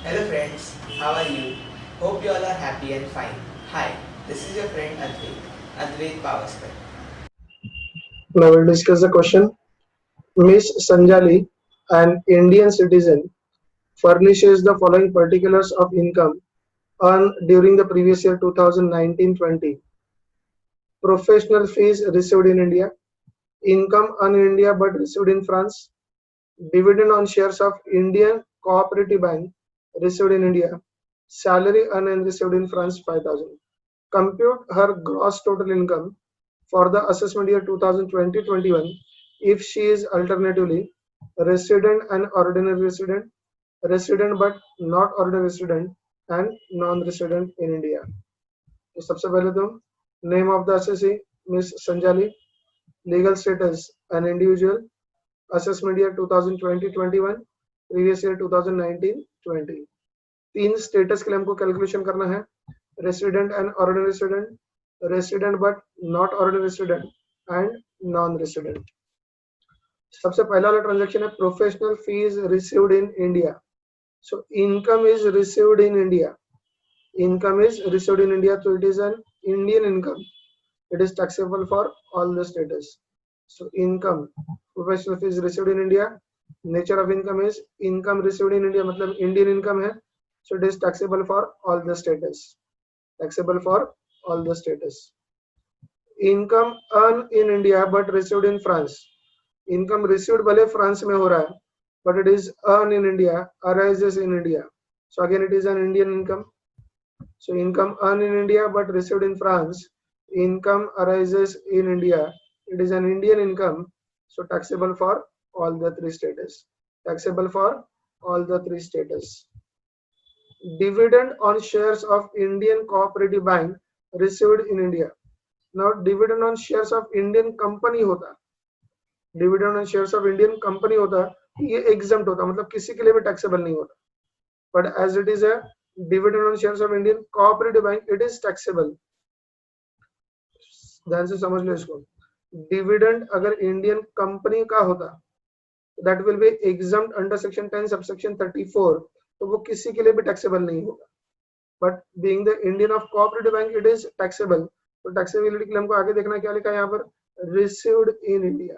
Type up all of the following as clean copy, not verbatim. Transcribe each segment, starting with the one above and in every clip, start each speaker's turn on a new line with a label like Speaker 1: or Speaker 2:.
Speaker 1: Hello friends, how are you? Hope you all are happy and fine. Hi, this is your friend Advait Pavaskar.
Speaker 2: Now we'll discuss the question. Miss Sanjali, an Indian citizen, furnishes the following particulars of income earned during the previous year 2019-20. Professional fees received in India, income earned in India but received in France, dividend on shares of Indian Cooperative Bank received in India, salary earned and received in France 5,000. Compute her gross total income for the assessment year 2020-21 if she is alternatively resident and ordinary resident, resident but not ordinary resident, and non-resident in India. तो सबसे पहले तो name of the assessee miss Sanjali, legal status an individual, assessment year 2020-21, previous year 2019-20. तीन status के लिए हमको calculation करना है, resident and ordinary resident, resident but not ordinary resident and non resident. सबसे पहला वाला ट्रांजैक्शन है professional fees received in India. So income is received in India, income is received in India, so it is an Indian income. It is taxable for all the status. So income, professional fees received in India. Nature of income is income received in India, मतलब Indian income है, so it is taxable for all the status. Taxable for all the status. Income earned in India but received in France. Income received भले France में हो रहा है, but it is earned in India, arises in India. So again it is an Indian income. So income earned in India but received in France, income arises in India. It is an Indian income, so taxable for all the three status. Taxable for all the three status. Dividend on shares of Indian Cooperative Bank received in India. Now dividend on shares of Indian company होता, dividend on shares of Indian company होता, ये exempt होता, मतलब किसी के लिए भी taxable नहीं होता. But as it is a dividend on shares of Indian Cooperative Bank, it is taxable. ध्यान से समझ लो इसको. डिविडेंड अगर इंडियन कंपनी का होता, that will be exempt under section 10 subsection 34, तो वो किसी के लिए भी टैक्सेबल नहीं होगा. But being the Indian of cooperative bank it is taxable. तो टैक्सेबिलिटी के लिए हमको आगे देखना क्या लिखा है यहाँ पर, रिसीव्ड इन इंडिया.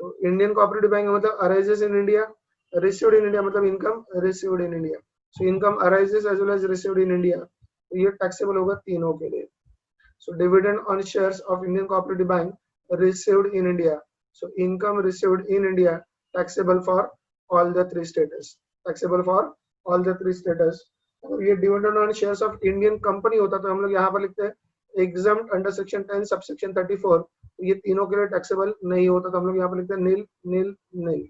Speaker 2: तो इंडियन कोऑपरेटिव बैंक मतलब arises in India, received in India मतलब income received in India. So income arises as well as received in India. तो ये taxable होगा तीनों के लिए. So dividend on shares of Indian Cooperative Bank received in India. So income received in India taxable for all the three status. Taxable for all the three status. अगर ये dividend on shares of Indian company होता तो हम लोग यहाँ पर लिखते हैं exempt under section 10 subsection 34. ये तीनों के लिए taxable नहीं होता तो हम लोग यहाँ पर लिखते हैं nil nil nil.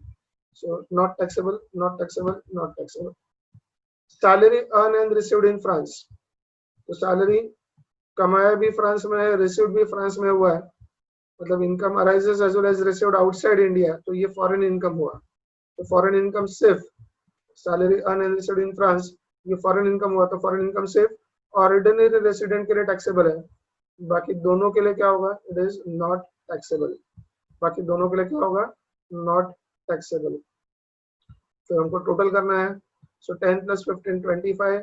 Speaker 2: So not taxable, not taxable, not taxable. Salary earn and received in France. तो सैलरी कमाया भी फ्रांस में है, रिसीव्ड भी फ्रांस में हुआ है, मतलब income arises as well as received outside India, तो ये फॉरेन इनकम हुआ. तो फॉरेन इनकम सिर्फ salary earn and received in France, ये फॉरेन इनकम हुआ, तो फॉरेन इनकम सिर्फ ऑर्डिनरी रेसिडेंट के लिए टैक्सेबल है, बाकी दोनों के लिए क्या होगा, इट इज नॉट टैक्सेबल. बाकी दोनों के लिए क्या होगा, नॉट टैक्सेबल. तो हमको टोटल करना है. So 10 plus 15, 25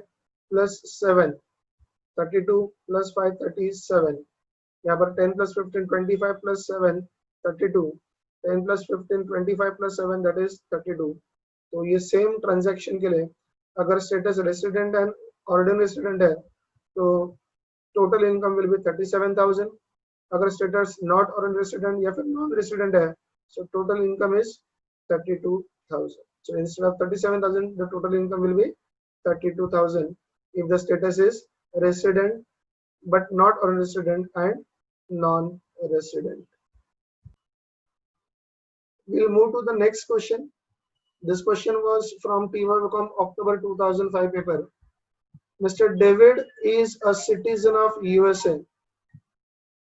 Speaker 2: plus 7, 32 plus 5, 37. यहाँ पर 10 plus 15, 25 plus 7, 32. 10 plus 15, 25 plus 7, that is 32. तो ये सेम ट्रांजैक्शन के लिए अगर status resident and ordinary resident है तो टोटल इनकम विल बी 37,000. अगर स्टेटस नॉट ऑर्डिनरी रेसिडेंट या फिर नॉन रेसिडेंट है so total income is 32,000. So instead of 37,000, the total income will be 32,000 if the status is resident but not a resident and non-resident. We'll move to the next question. This question was from TWACOM October 2005 paper. Mr. David is a citizen of USA.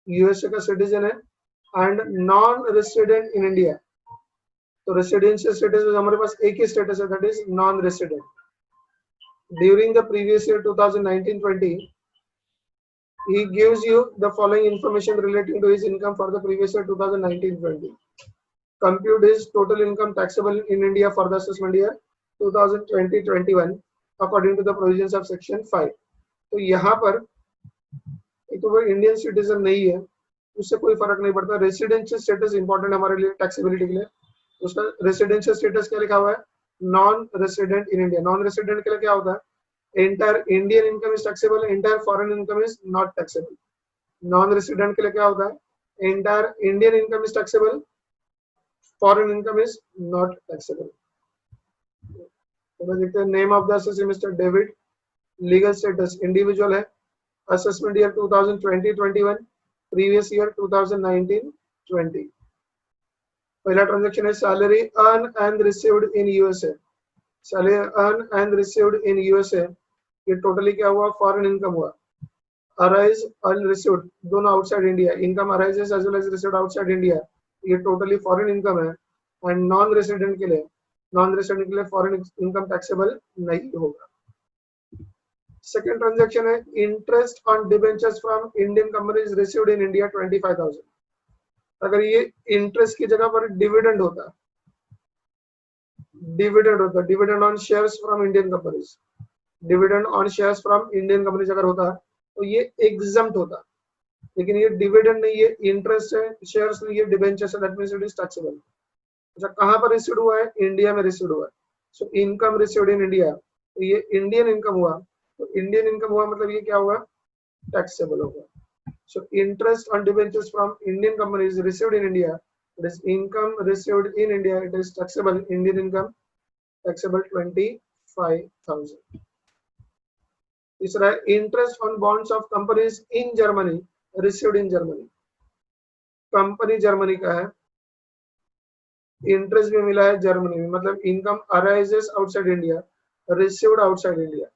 Speaker 2: USA का citizen है and non-resident in India. तो residential status में हमारे पास एक ही status है, that is non resident. During the previous year 2019-20 he gives you the following information relating to his income for the previous year 2019-20. Compute his total income taxable in India for the assessment year 2020-21 according to the provisions of section 5. तो यहाँ पर एक तो वो Indian citizen नहीं है, उससे कोई फर्क नहीं पड़ता. रेसिडेंशियल स्टेटस इंपॉर्टेंट हमारे लिए टैक्सेबिलिटी के लिए. उसका रेसिडेंशियल स्टेटस क्या लिखा हुआ है? Non resident in India. Non resident के लिए क्या होता है? Entire Indian income is taxable, entire foreign income is not taxable. Non resident के लिए क्या होता है? Entire Indian income is taxable, foreign income is not taxable. देखते हैं. Name of the assessee mister David. Legal status individual है. Assessment year 2020-21, previous year 2019-20. पहला transaction है salary earn and received in USA. Salary earn and received in USA, ये totally क्या हुआ? Foreign income हुआ. Arise and received दोनों outside India. Income arises as well as received outside India, ये totally foreign income है. And non resident के लिए foreign income taxable नहीं होगा. सेकेंड ट्रांजैक्शन है interest on debentures from Indian companies received in India 25,000. अगर ये इंटरेस्ट की जगह पर डिविडेंड होता, dividend on shares from Indian companies, dividend on shares from Indian companies अगर होता तो ये एग्जम्प्ट होता. लेकिन ये डिविडेंड नहीं है, इंटरेस्ट है, शेयर्स नहीं है, डिबेंचर्स है, that means it is taxable. अच्छा, कहां पर रिसीव्ड हुआ है? इंडिया में रिसीव्ड हुआ है. So income received in India, तो ये इंडियन इनकम हुआ. तो इंडियन इनकम हुआ मतलब ये क्या होगा? टैक्सेबल होगा. So interest on debentures from Indian companies received in India, it is income received in India, it is taxable. Indian income taxable 25,000. तीसरा interest on bonds of companies in Germany received in Germany. Company Germany का है, interest भी मिला है Germany में, मतलब income arises outside India, received outside India.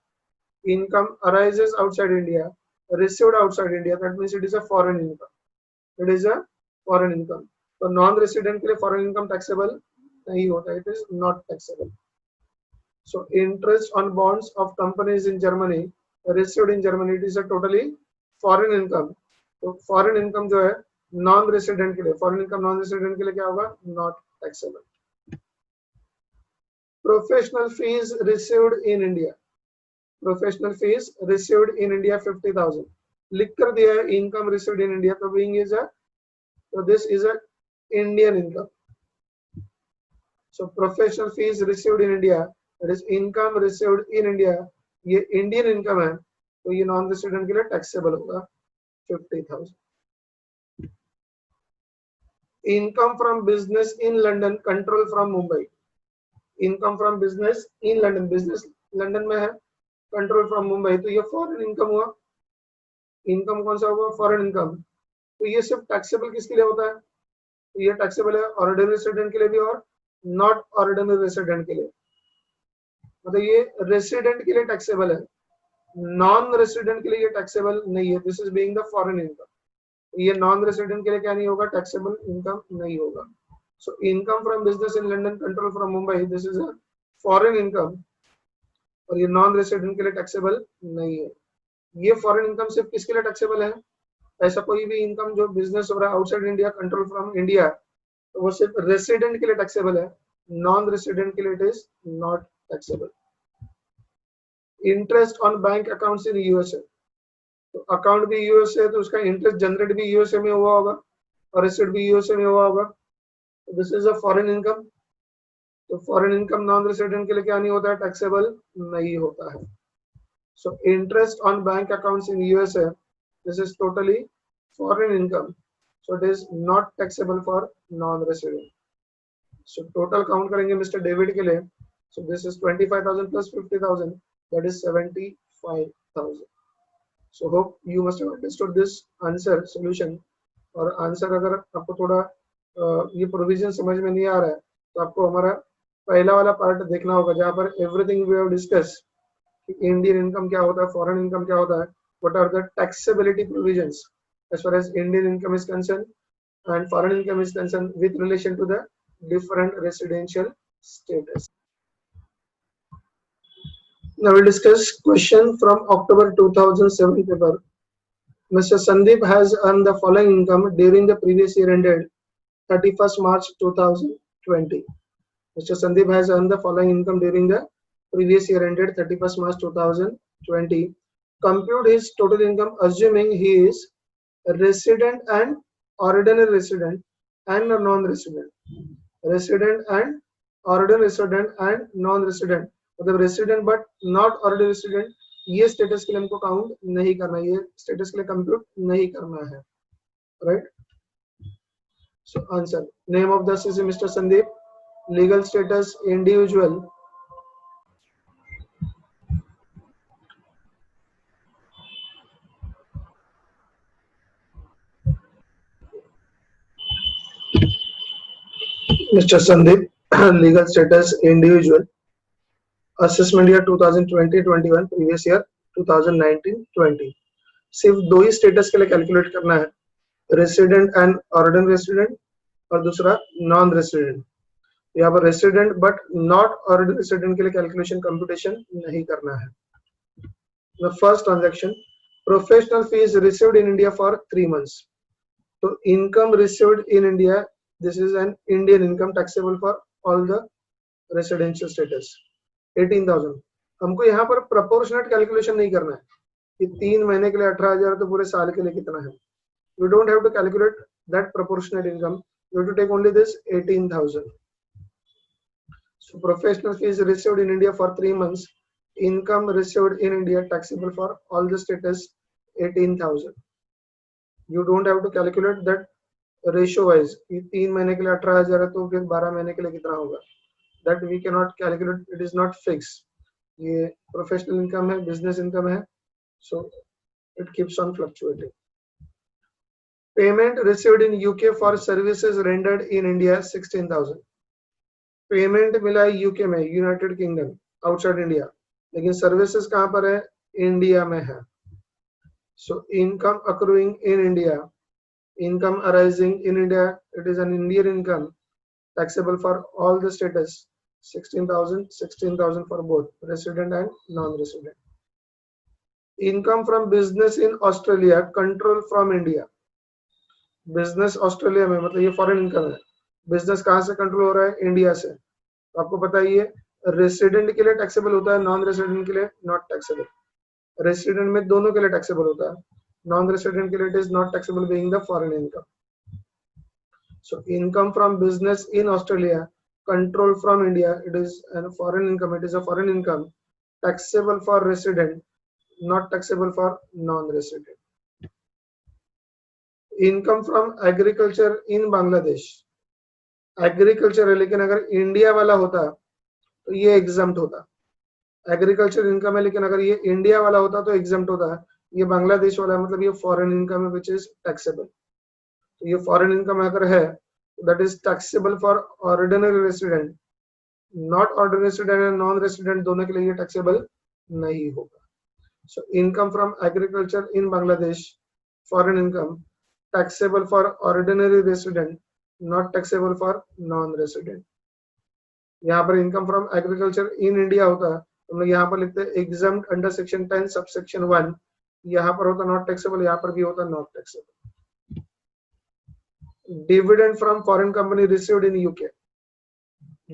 Speaker 2: Income arises outside India, received outside India, that means it is a foreign income. It is a foreign income. तो non resident के लिए फॉरेन इनकम टैक्सेबल नहीं होता, it is not taxable. So interest on bonds of companies in Germany received in Germany, it is a totally foreign income. तो foreign income जो है non resident के लिए, फॉरेन इनकम नॉन रेसिडेंट के लिए क्या होगा? Not taxable. Professional fees received in India, professional fees received in India 50,000. लिख कर दिया है इनकम रिसीव्ड इन इंडिया, तो being is a, so this is a Indian income. So professional fees received in India, that is income received in India, ये Indian income है, तो ये non resident के लिए टैक्सेबल होगा 50,000. Income from business in London, control from Mumbai. Income from business in London, business London में है, control from Mumbai, तो ये फॉरेन इनकम हुआ. इनकम कौन सा हुआ? Foreign income. तो ये सिर्फ टैक्सेबल किसके लिए होता है? तो ये टैक्सेबल है ऑर्डिनरी रेसिडेंट के लिए भी और नॉट ऑर्डिनरी रेसिडेंट के लिए. मतलब ये रेसिडेंट के लिए टैक्सेबल है, नॉन रेसिडेंट के लिए ये टैक्सेबल नहीं है. This is being the foreign income. ये नॉन रेसिडेंट के लिए क्या नहीं होगा? टैक्सेबल इनकम नहीं होगा. So income from business in London, control from Mumbai, this is a foreign income, और ये नॉन रेसिडेंट के लिए टैक्सेबल नहीं है. ये फॉरेन इनकम सिर्फ किसके लिए टैक्सेबल है? ऐसा कोई भी इनकम जो बिजनेस हो रहा है outside India, control from India, तो वो सिर्फ रेसिडेंट के लिए टैक्सेबल है, नॉन रेसिडेंट के लिए it is not taxable. Interest on bank accounts in USA, तो अकाउंट भी यूएसए, तो उसका इंटरेस्ट जनरेट भी यूएसए में हुआ होगा और रिसीट भी यूएसए में हुआ होगा. This is a foreign income. तो फॉरेन इनकम नॉन रेसिडेंट के लिए क्या नहीं होता है? टैक्सेबल नहीं होता है. So interest on bank accounts in USA, this is totally foreign income, so it is not taxable for non-resident. So total count करेंगे मिस्टर डेविड के लिए, so this is 25,000 plus 50,000, that is 75,000. So hope you must have understood this answer solution. और answer अगर आपको थोड़ा ये provision समझ में नहीं आ रहा है, तो आपको हमारा पहला वाला पार्ट देखना होगा, जहाँ पर everything we have discuss, Indian income क्या होता है, फॉरेन इनकम क्या होता है, what are the taxability provisions as far as Indian income is concerned and foreign income is concerned with relation to the different residential status. Now we'll discuss question from October 2007 paper. Mr. Sandeep has earned the following income during the previous year ended 31st March 2020. Mr. Sandeep has earned the following income during the previous year ended 31st March 2020. Compute his total income assuming he is a resident and ordinary resident and a non-resident. Resident and ordinary resident and non-resident, मतलब resident but not ordinary resident, ये status के लिए हमको count नहीं करना है, ये status के लिए कंप्यूट नहीं करना है, right? So answer, name of the CC mister Sandeep, legal status individual, Mr. Sandeep, legal status individual, assessment year 2020-21, previous year 2019-20. सिर्फ दो ही स्टेटस के लिए कैलकुलेट करना है, रेसिडेंट एंड ऑर्डिनरी रेसिडेंट और दूसरा नॉन रेसिडेंट. यहाँ पर resident but not ordinary resident के लिए कैलकुलेशन कंप्यूटेशन नहीं करना है. The first transaction, professional fees received in India for 3 months. तो income received in India, this is an Indian income taxable for all the residential status, 18,000. हमको यहाँ पर proportionate calculation नहीं करना है कि 3 महीने के लिए 18,000 तो पूरे साल के लिए कितना है. You don't have to calculate that proportionate income. You have to take only this 18,000. So professional fees received in India for 3 months. Income received in India taxable for all the status 18,000. You don't have to calculate that ratio wise. 3 महीने के लिए 18,000 है तो फिर 12 महीने के लिए कितना होगा? That we cannot calculate. It is not fixed. ये professional income है, business income है, so it keeps on fluctuating. Payment received in UK for services rendered in India 16,000. Payment मिला है UK में, United Kingdom, outside India. लेकिन services कहाँ पर है? India में है. So income accruing in India, income arising in India, it is an Indian income taxable for all the status, 16,000 for both resident and non-resident. Income from business in Australia, control from India. Business Australia में मतलब ये foreign income है. Business कहाँ से control हो रहा है? India से. तो आपको पता है ये resident के लिए taxable होता है, non-resident के लिए not taxable. Resident में दोनों के लिए taxable होता है, non-resident के लिए it is not taxable being the foreign income. So income from business in Australia, control from India, it is a foreign income. It is a foreign income taxable for resident, not taxable for non-resident. Income from agriculture in Bangladesh. Agriculture है लेकिन अगर India वाला होता तो ये exempt होता. Agriculture income है लेकिन अगर ये इंडिया वाला होता तो एग्जम्प्ट होता है. ये बांग्लादेश वाला है मतलब ये फॉरेन इनकम है विच इज टैक्सेबल. तो ये फॉरेन इनकम अगर है that is taxable for ordinary resident, not ordinary resident and non resident दोनों के लिए ये टैक्सेबल नहीं होगा. So income from agriculture in Bangladesh, foreign income taxable for ordinary resident, not taxable for non resident. यहाँ पर income from agriculture in India होता है, हम लोग यहाँ पर लिखते हैं एग्जम्प्ट अंडर सेक्शन 10 सबसेक्शन 1. यहाँ पर होता नॉट टैक्सेबल, यहाँ पर भी होता not taxable. Dividend from foreign company received in UK.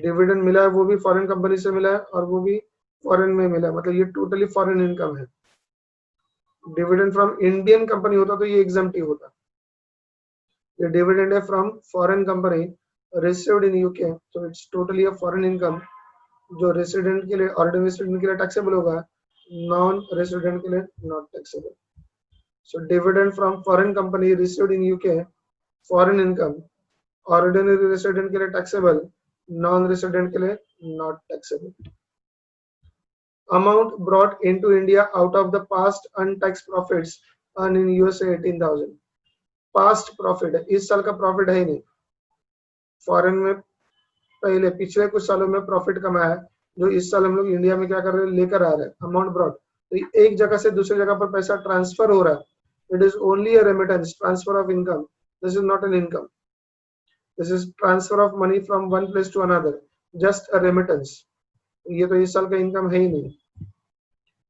Speaker 2: Dividend मिला है वो भी फॉरेन कंपनी से मिला है और वो भी फॉरेन में मिला है, मतलब ये टोटली फॉरेन इनकम है. डिविडेंड फ्रॉम इंडियन कंपनी होता तो ये एग्जम्प्ट ही होता. ये डिविडेंड है from foreign company received in UK, so it's totally a foreign income जो रेसिडेंट के लिए ऑर्डिनरी रेसिडेंट के लिए टैक्सेबल होगा, नॉन रेसिडेंट के लिए not taxable. So dividend from foreign company received in UK, foreign income, ordinary resident के लिए टैक्सेबल, नॉन रेसिडेंट के लिए not taxable. Amount brought into India out of the past untaxed profits earned in USA 18,000. Past profit है, इस साल का profit है ही नहीं. फॉरेन में पहले पिछले कुछ सालों में प्रॉफिट कमाया जो इस साल हम लोग इंडिया में क्या कर रहे हैं, लेकर आ रहे हैं. अमाउंट ब्रॉड, तो एक जगह से दूसरी जगह पर पैसा ट्रांसफर हो रहा है. It is only a remittance, transfer of income. This is not an income. This is transfer of money from one place to another, just a remittance. ये तो इस साल का इनकम है ही नहीं.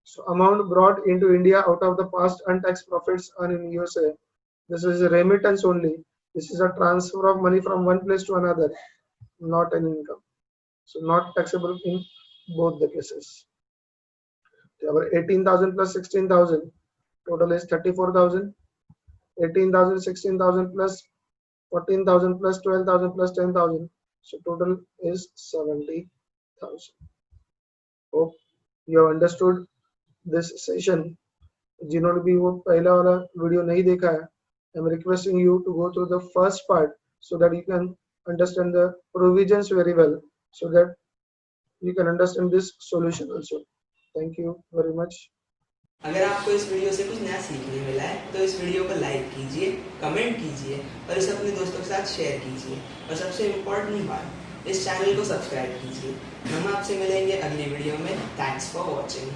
Speaker 2: So amount brought into India out of the past untaxed profits earned in USA, this is remittance only. This is a transfer of money from one place to another, not an income. So not taxable in both the cases. Our 18,000 plus 16,000 total is 34,000. 18,000, 16,000 plus 14,000 plus 12,000 plus 10,000. So total is 70,000. Hope you have understood this session. जिन्होंने भी वो पहला वाला video नहीं देखा है, I'm requesting you to go through the first part so that you can understand the provisions very well, so that you can understand this solution also. Thank you very much.
Speaker 1: अगर आपको इस video से कुछ नया सीखने मिला है तो इस वीडियो को लाइक कीजिए, कमेंट कीजिए और इसे अपने दोस्तों के साथ शेयर कीजिए। और सबसे इम्पोर्टेंट बात, इस चैनल को सब्सक्राइब कीजिए। हम आपसे मिलेंगे अगली वीडियो में। Thanks for watching.